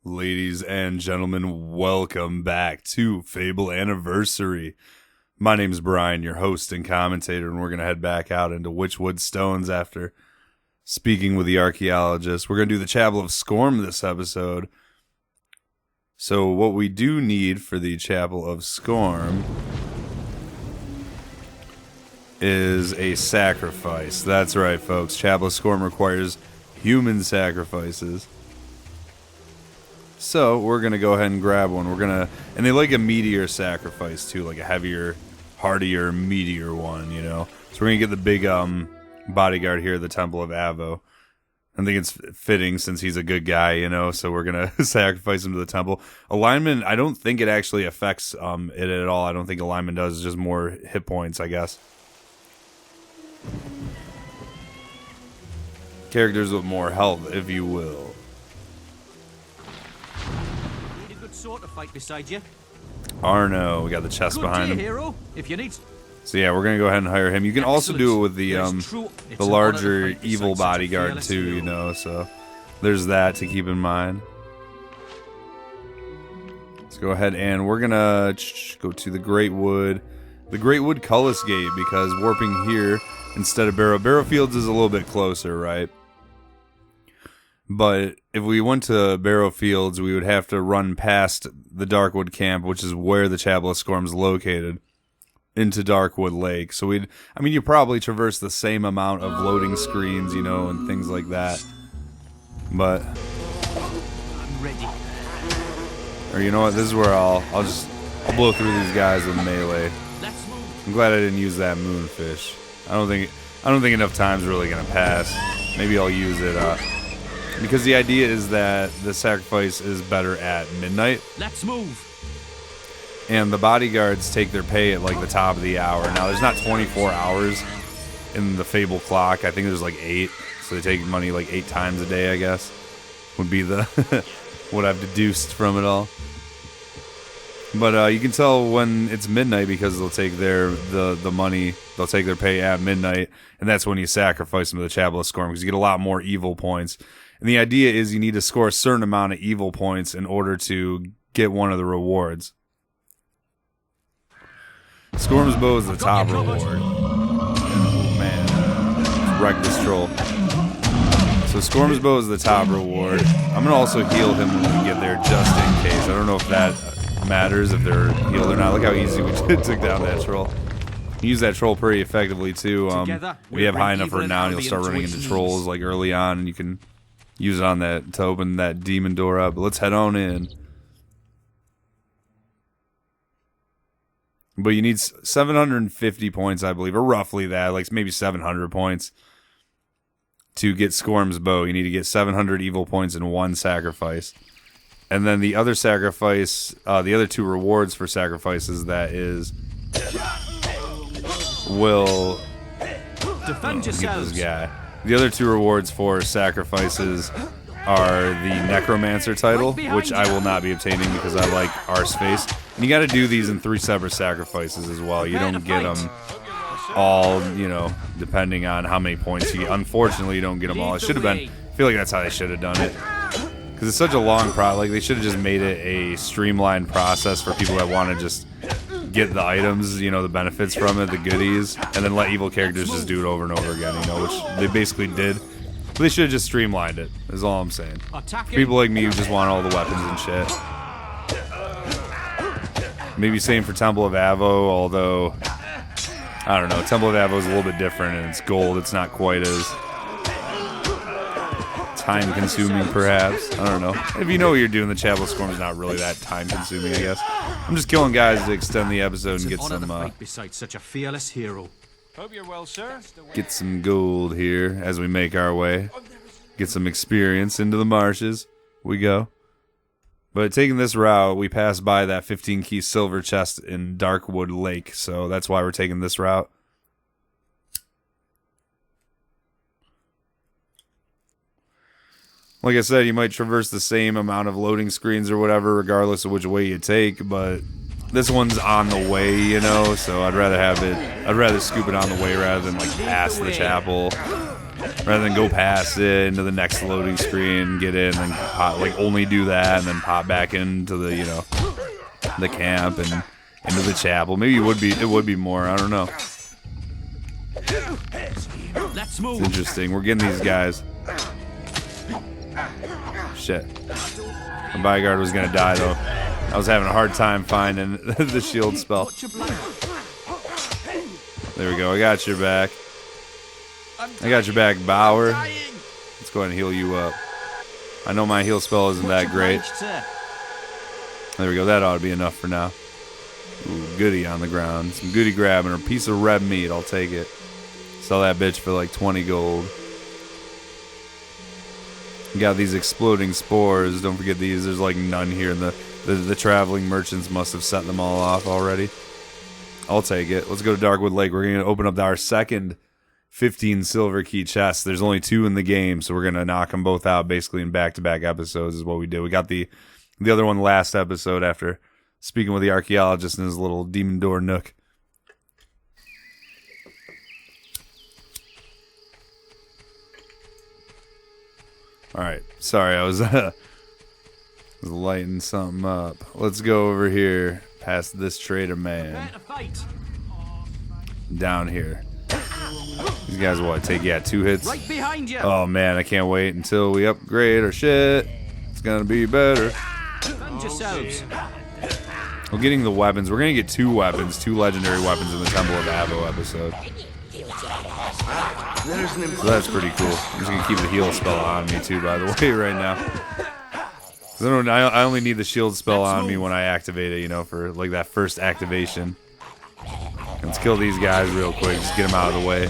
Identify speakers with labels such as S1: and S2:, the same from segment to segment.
S1: Ladies and gentlemen, welcome back to Fable Anniversary. My name is Brian, your host and commentator, and we're going to head back out into Witchwood Stones after speaking with the archaeologist. We're going to do the Chapel of Skorm this episode. So what we do need for the Chapel of Skorm is a sacrifice. That's right, folks. Chapel of Skorm requires human sacrifices. So we're going to go ahead and grab one. And they like a meteor sacrifice too, like a heavier, hardier meteor one, you know. So we're going to get the big bodyguard here at the Temple of Avo. I think it's fitting since he's a good guy, you know, so we're going to sacrifice him to the temple. Alignment, I don't think it actually affects it at all. I don't think alignment does. It's just more hit points, I guess. Characters with more health, if you will.
S2: Need a good sword to fight beside you.
S1: Arno, we got the chest behind him.
S2: Hero, if you need.
S1: So yeah, we're gonna go ahead and hire him. You can also do it with the larger evil bodyguard too, you know. So there's that to keep in mind. Let's go ahead and we're gonna go to the Great Wood Cullis Gate, because warping here instead of Barrow Fields is a little bit closer, right? But if we went to Barrow Fields, we would have to run past the Darkwood camp, which is where the Chapel of Skorm is located, into Darkwood Lake. So you probably traverse the same amount of loading screens, you know, and things like that. But
S2: I'm ready.
S1: Or you know what? This is where I'll blow through these guys with melee.
S2: Let's move.
S1: I'm glad I didn't use that moonfish. I don't think enough time's really gonna pass. Maybe I'll use it because the idea is that the sacrifice is better at midnight.
S2: Let's move.
S1: And the bodyguards take their pay at like the top of the hour. Now there's not 24 hours in the Fable clock. I think there's like 8. So they take money like 8 times a day, I guess. Would be the what I've deduced from it all. But you can tell when it's midnight because they'll take the money, they'll take their pay at midnight, and that's when you sacrifice them to the Chapel of Skorm, because you get a lot more evil points. And the idea is you need to score a certain amount of evil points in order to get one of the rewards. Skorm's bow is the top reward. Oh man, let's wreck this troll. So Skorm's bow is the top reward. I'm gonna also heal him when we get there, just in case. I don't know if that matters, if they're healed or not. Look how easy we took down that troll. You use that troll pretty effectively too. If you have high enough renown, you'll start running into trolls like early on, and you can use it on that to open that demon door up. But let's head on in. But you need 750 points, I believe, or roughly that, like maybe 700 points to get Skorm's bow. You need to get 700 evil points in one sacrifice. And then the other sacrifice, the other 2 rewards for sacrifices, that is, will
S2: defend yourselves.
S1: This guy. The other 2 rewards for sacrifices are the Necromancer title, which I will not be obtaining because I like Arseface. And you got to do these in 3 separate sacrifices as well. You don't get them all, you know, depending on how many points you get. Unfortunately, you don't get them all. It should have been. I feel like that's how they should have done it. Because it's such a long process. Like, they should have just made it a streamlined process for people that want to just get the items, you know, the benefits from it, the goodies, and then let evil characters just do it over and over again, you know, which they basically did. But they should have just streamlined it, is all I'm saying. People like me who just want all the weapons and shit. Maybe same for Temple of Avo, although, I don't know, Temple of Avo is a little bit different, and it's gold. It's not quite as time-consuming, perhaps. I don't know. If you know what you're doing, the Chapel of Skorm is not really that time-consuming, I guess. I'm just killing guys to extend the episode and get some,
S2: beside such a fearless hero.
S3: Hope you're well, sir.
S1: Get some gold here as we make our way. Get some experience into the marshes. We go. But taking this route, we pass by that 15-key silver chest in Darkwood Lake, so that's why we're taking this route. Like I said, you might traverse the same amount of loading screens or whatever, regardless of which way you take, but this one's on the way, you know, so I'd rather scoop it on the way rather than like past the chapel rather than go past it into the next loading screen, get in, and pop, like only do that, and then pop back into the the camp and into the chapel. Maybe it would be more. I don't know.
S2: Let's move.
S1: It's interesting. We're getting these guys. Shit. The bodyguard was gonna die though. I was having a hard time finding the shield spell. There we go. I got your back. I got your back, Bauer. Let's go ahead and heal you up. I know my heal spell isn't that great. There we go. That ought to be enough for now. Ooh, goody on the ground. Some goody grabbing. A piece of red meat. I'll take it. Sell that bitch for like 20 gold. You got these exploding spores. Don't forget these. There's like none here. The traveling merchants must have set them all off already. I'll take it. Let's go to Darkwood Lake. We're going to open up our second 15 silver key chests. There's only 2 in the game, so we're going to knock them both out basically in back-to-back episodes is what we did. We got the other one last episode after speaking with the archaeologist in his little demon door nook. Alright, sorry, I was lighting something up. Let's go over here past this trader man. Down here. These guys what, take 2 hits?
S2: Right behind you.
S1: Oh man, I can't wait until we upgrade our shit. It's gonna be better.
S2: Defend yourselves.
S1: We're getting the weapons. We're gonna get 2 weapons, 2 legendary weapons in the Temple of Avo episode. So that's pretty cool. I'm just gonna keep the heal spell on me too, by the way, right now. I only need the shield spell on me when I activate it, for like that first activation. Let's kill these guys real quick. Just get them out of the way.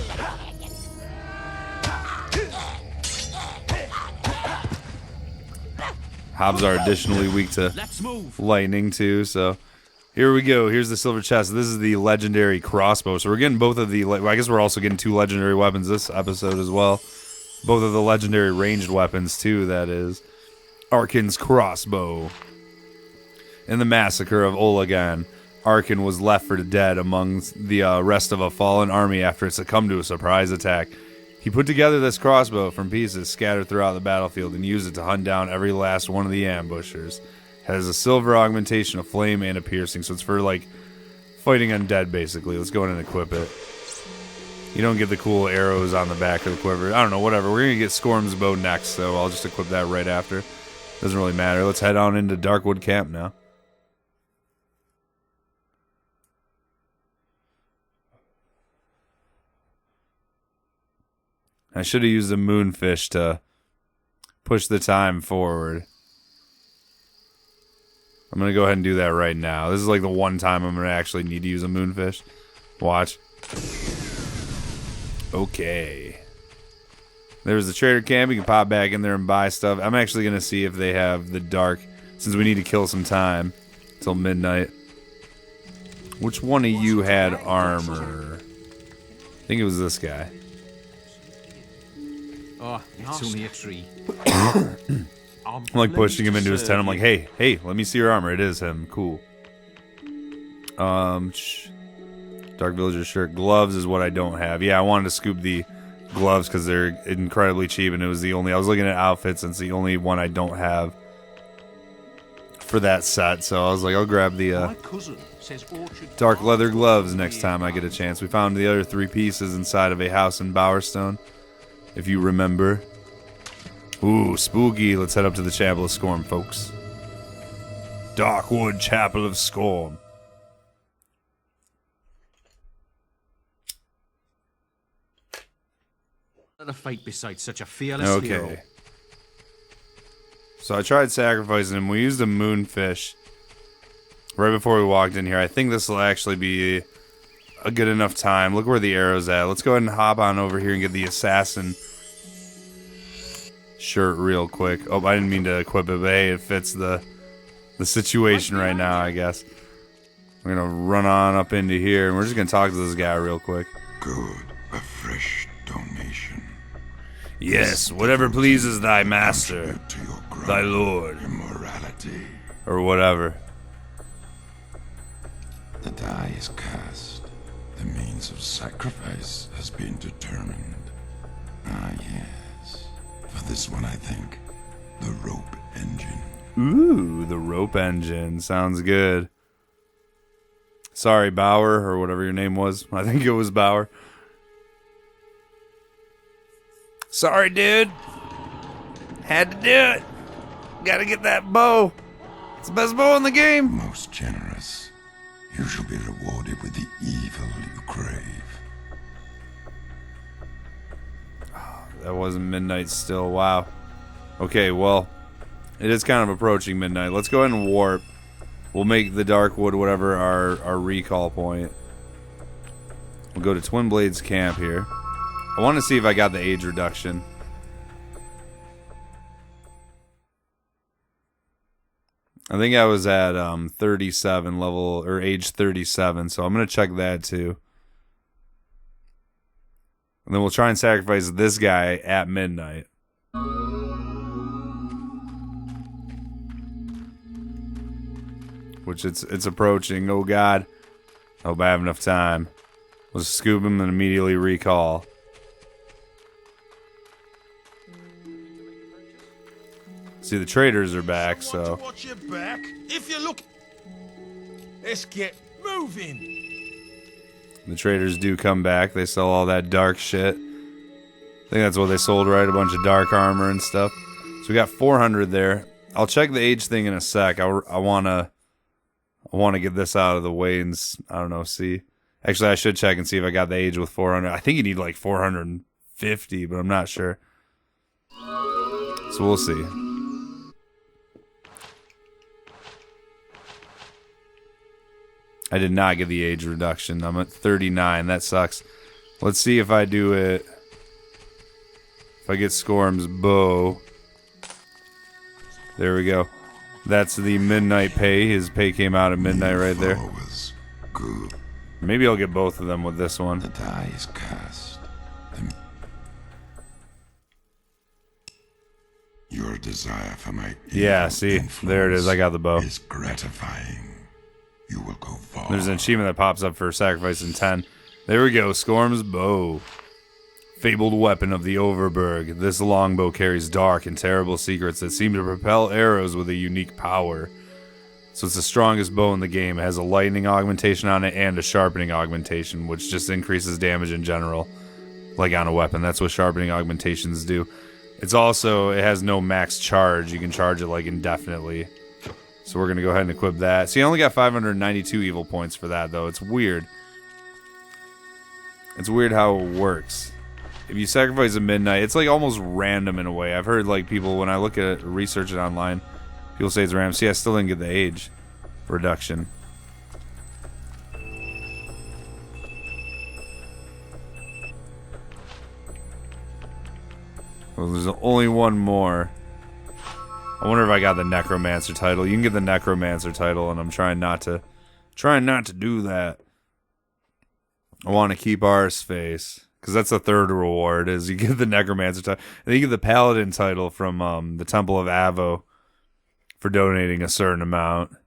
S1: Hobbs are additionally weak to lightning too, so here we go. Here's the silver chest. This is the legendary crossbow. So we're getting both of the... I guess we're also getting 2 legendary weapons this episode as well. Both of the legendary ranged weapons too, that is. Arkin's crossbow. In the massacre of Olagan, Arkin was left for dead among the rest of a fallen army after it succumbed to a surprise attack. He put together this crossbow from pieces scattered throughout the battlefield and used it to hunt down every last one of the ambushers. Has a silver augmentation, a flame, and a piercing, so it's for like fighting undead basically. Let's go in and equip it. You don't get the cool arrows on the back of the quiver. I don't know, whatever. We're gonna get Skorm's bow next, so I'll just equip that right after. Doesn't really matter. Let's head on into Darkwood Camp now. I should have used the moonfish to push the time forward. I'm going to go ahead and do that right now. This is like the one time I'm going to actually need to use a moonfish. Watch. Okay. There's the trader camp. You can pop back in there and buy stuff. I'm actually going to see if they have the dark, since we need to kill some time till midnight. Which one of you had armor? I think it was this guy.
S2: Oh, it's only a tree.
S1: I'm like pushing him into his tent. I'm like, hey, let me see your armor. It is him. Cool. Dark Villager shirt. Gloves is what I don't have. Yeah, I wanted to scoop the gloves because they're incredibly cheap, and it was the only... I was looking at outfits, and it's the only one I don't have for that set, so I was like, I'll grab the dark leather gloves next time I get a chance. We found the other 3 pieces inside of a house in Bowerstone, if you remember. Ooh, spooky. Let's head up to the Chapel of Skorm, folks. Darkwood Chapel of Skorm.
S2: Not a fight beside such a fearless hero.
S1: Okay. So I tried sacrificing him. We used a moonfish right before we walked in here. I think this will actually be a good enough time. Look where the arrow's at. Let's go ahead and hop on over here and get the assassin shirt real quick. Oh, I didn't mean to equip it, but hey, it fits the situation right now, I guess. We're gonna run on up into here, and we're just gonna talk to this guy real quick.
S3: Good, a fresh donation.
S1: Yes, whatever pleases thy master, thy lord,
S3: Immorality.
S1: or whatever.
S3: The die is cast. The means of sacrifice has been determined. Ah, yes. For this one, I think the rope engine.
S1: Ooh, the rope engine. Sounds good. Sorry, Bauer, or whatever your name was. I think it was Bauer. Sorry, dude. Had to do it. Gotta get that bow. It's the best bow in the game.
S3: Most generous. You shall be rewarded with the evil you crave.
S1: That wasn't midnight still. Wow. Okay, well, it is kind of approaching midnight. Let's go ahead and warp. We'll make the Darkwood whatever our recall point. We'll go to Twin Blades camp here. I want to see if I got the age reduction. I think I was at 37 level, or age 37, so I'm going to check that too. And then we'll try and sacrifice this guy at midnight. Which it's approaching. Oh god. I hope I have enough time. We'll scoop him and immediately recall. See, the traders are back, so.
S4: Watch your back. If you look, let's get moving.
S1: The traders do come back. They sell all that dark shit. I think that's what they sold, right? A bunch of dark armor and stuff. So we got 400 there. I'll check the age thing in a sec. I wanna get this out of the way and I don't know. See, actually, I should check and see if I got the age with 400. I think you need like 450, but I'm not sure. So we'll see. I did not get the age reduction. I'm at 39. That sucks. Let's see if I do it. If I get Skorm's bow. There we go. That's the midnight pay. His pay came out at midnight right there.
S3: Was good.
S1: Maybe I'll get both of them with this one.
S3: The die is cast. Your desire for my
S1: Yeah, see? There it is. I got the bow.
S3: Is gratifying. You will go far.
S1: There's an achievement that pops up for sacrificing 10. There we go. Skorm's bow. Fabled weapon of the e.m.o.b.r.i.a.n. This longbow carries dark and terrible secrets that seem to propel arrows with a unique power. So it's the strongest bow in the game. It has a lightning augmentation on it and a sharpening augmentation, which just increases damage in general. Like on a weapon. That's what sharpening augmentations do. It's also, it has no max charge. You can charge it like indefinitely. So we're going to go ahead and equip that. See, I only got 592 evil points for that, though. It's weird. It's weird how it works. If you sacrifice at midnight, it's like almost random in a way. I've heard like people, when I look at it, research it online, people say it's random. See, I still didn't get the age reduction. Well, there's only one more. I wonder if I got the Necromancer title. You can get the Necromancer title, and I'm trying not to do that. I want to keep our space, because that's the third reward, is you get the Necromancer title. And you get the Paladin title from the Temple of Avo for donating a certain amount,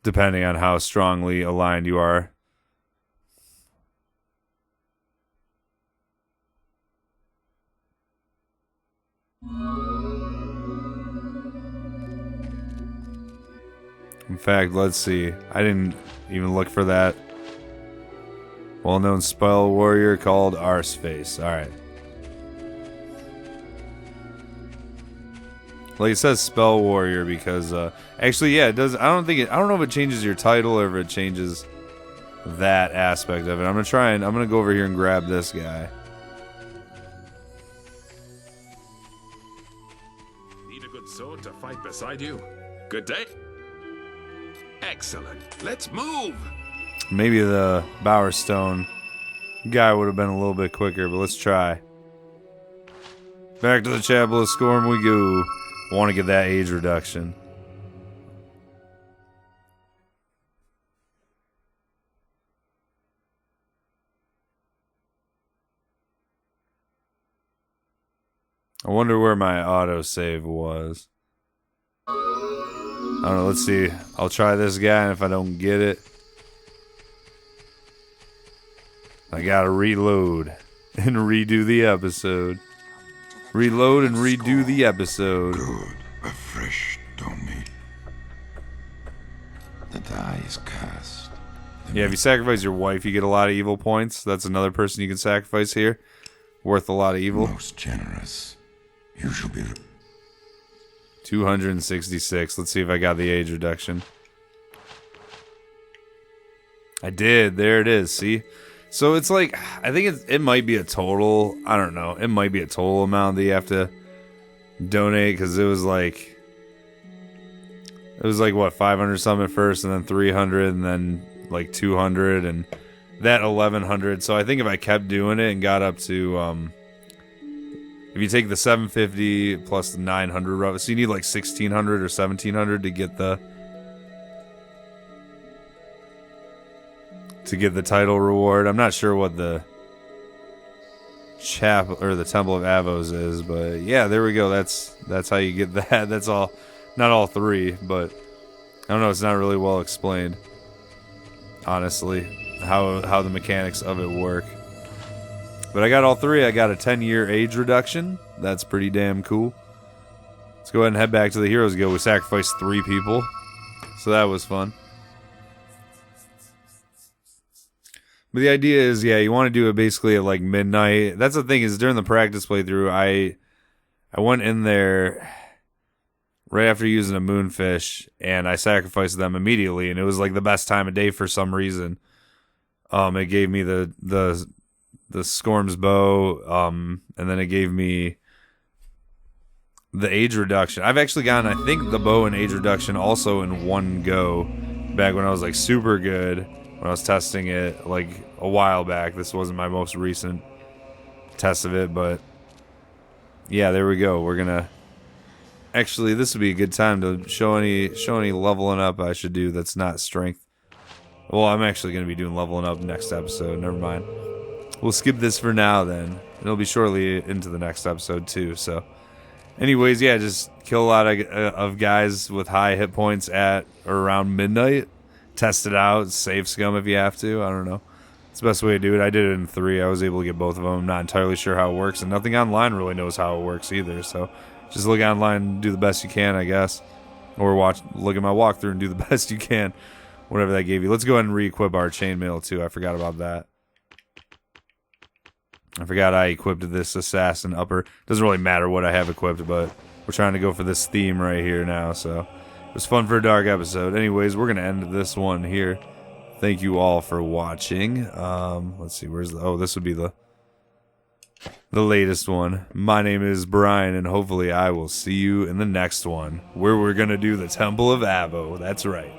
S1: depending on how strongly aligned you are. In fact, let's see. I didn't even look for that. Well-known spell warrior called Arseface. Alright. Like it says spell warrior because actually yeah, it does. I don't know if it changes your title or if it changes that aspect of it. I'm gonna go over here and grab this guy.
S5: Need a good sword to fight beside you. Good day. Excellent. Let's move.
S1: Maybe the Bower Stone guy would have been a little bit quicker, but let's try. Back to the Chapel of Skorm we go. Want to get that age reduction. I wonder where my autosave was. I don't know, let's see. I'll try this guy, and if I don't get it, I gotta reload. and redo the episode. Reload and redo the episode.
S3: Good. A fresh meat. The die is cast.
S1: Yeah, if you sacrifice your wife, you get a lot of evil points. That's another person you can sacrifice here. Worth a lot of evil.
S3: Most generous. You shall be...
S1: 266. Let's see if I got the age reduction. I did. There it is. See? So it's like, I think it might be a total, I don't know. It might be a total amount that you have to donate, because it was like what, 500 something at first, and then 300, and then like 200, and that 1100. So I think if I kept doing it and got up to, if you take the 750 plus the 900, so you need like 1600 or 1700 to get the title reward. I'm not sure what the chapel or the Temple of Avos is, but yeah, there we go. That's how you get that. That's all, not all three, but I don't know. It's not really well explained, honestly, how the mechanics of it work. But I got all three. I got a 10-year age reduction. That's pretty damn cool. Let's go ahead and head back to the Heroes Guild. We sacrificed 3 people, so that was fun. But the idea is, yeah, you want to do it basically at like midnight. That's the thing, is during the practice playthrough, I went in there right after using a moonfish, and I sacrificed them immediately, and it was like the best time of day for some reason. It gave me the Skorm's bow, and then it gave me the age reduction. I've actually gotten, I think, the bow and age reduction also in one go, back when I was like super good, when I was testing it like a while back. This wasn't my most recent test of it, but yeah, there we go. We're gonna, actually, this would be a good time to show any leveling up I should do that's not strength. Well, I'm actually gonna be doing leveling up next episode. Never mind. We'll skip this for now then. It'll be shortly into the next episode too. So, anyways, yeah, just kill a lot of guys with high hit points at or around midnight. Test it out. Save scum if you have to. I don't know. It's the best way to do it. I did it in 3. I was able to get both of them. I'm not entirely sure how it works, and nothing online really knows how it works either. So, just look online and do the best you can, I guess. Or look at my walkthrough and do the best you can. Whatever that gave you. Let's go ahead and re-equip our chainmail too. I forgot about that. I forgot I equipped this assassin upper. Doesn't really matter what I have equipped, but we're trying to go for this theme right here now, so it was fun for a dark episode. Anyways, we're going to end this one here. Thank you all for watching. Let's see, where's the... Oh, this would be the latest one. My name is Brian, and hopefully I will see you in the next one, where we're going to do the Temple of Avo. That's right.